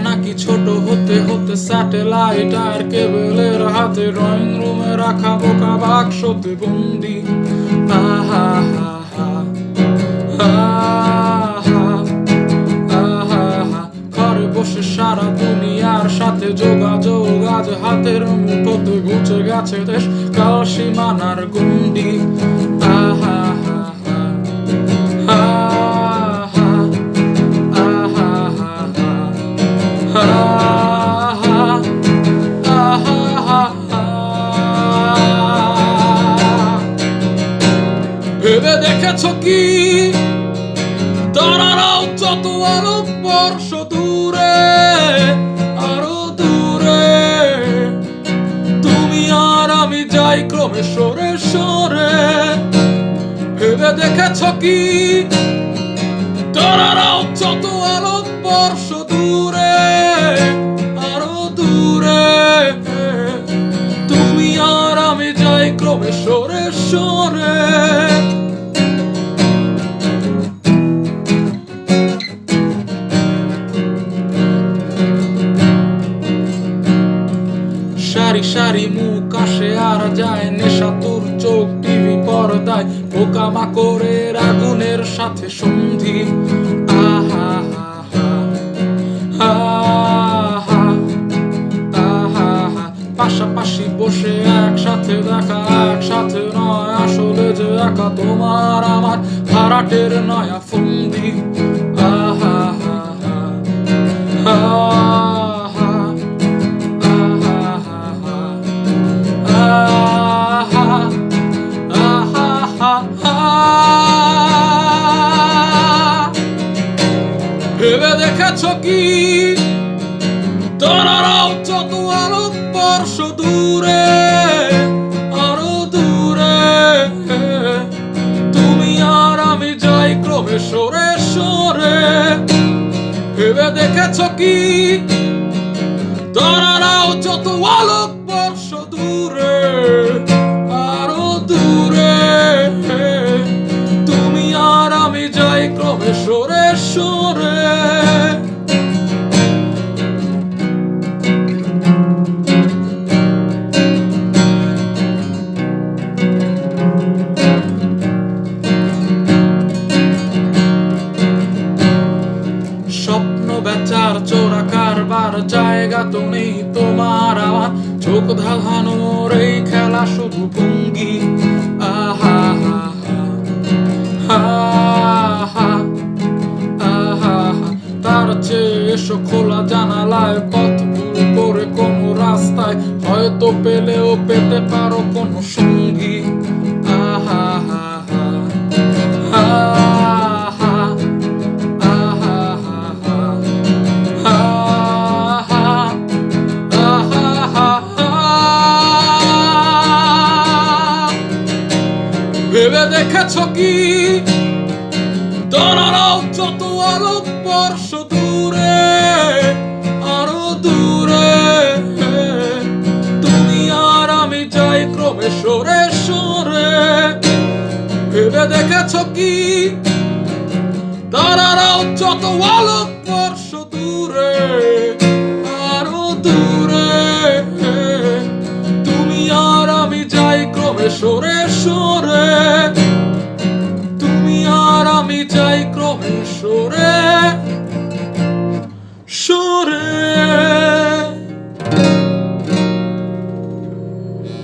নাকি ছোট হতে হতে স্যাটেলাইট আর কেবলের হাতে ড্রয়িং রুমে রাখা বোকা বাক্সতে বন্দি। আহা হা হা ঘরে বসে সারা দুনিয়ার সাথে যোগাযোগ আজ হাতের মুঠোতে ঘুচে গেছে দেশ কাল সীমানার গন্ডি। আহা ভেবে দেখেছো কি তারারাও যত আলো বর্ষ দূরে আরো দূরে, তুমি আর আমি যাই ক্রমে সরে সরে। ভেবে দেখেছো কি তারারাও যত আলো বর্ষ দূরে আরো দূরে, তুমি আর আমি যাই ক্রমে সরে সরে। সারি সারি মুখ আসে আর যায় নেশাতুর চোখ টিভি পর্দায় পোকামাকড়ের আগুনের সাথে সন্ধি। আহা পাশাপাশি বসে একসাথে দেখা একসাথে নয় আসলে যে একা তোমার আমার ভাড়াটের নয়া ফন্দি। আহা ভেবে দেখেছো কি তারারাও যত আলো বর্ষ দূরে আরো দূরে, তুমি আর আমি যাই ক্রমে সরে সরে। ভেবে দেখেছো কি তারারাও যত আলো বর্ষ দূরে আরো দূরে, তুমি আর আমি যাই ক্রমে সরে সরে। স্বপ্ন বেচার চোরা কারবার জায়গা তো নেই তোমার আমার, চোখ ধাঁধানোর এই খেলা শুধু ভঙ্গি। আহা তার চেয়ে এসো খোলা জানালায় পথ ভুল করে কোনো রাস্তায় হয়তো পেলেও পেতে পারো কোনো সঙ্গী। আহা ভেবে দেখেছো কি তারারাও যত আলো বর্ষ দূরে আরো দূরে, তুমি আর আমি যাই ক্রমে সরে সরে। ভেবে দেখেছো কি তারারাও যত আলো বর্ষ দূরে আরো দূরে, তুমি আর আমি যাই ক্রমে সরে সরে, তুমি আর আমি যাই ক্রমে সরে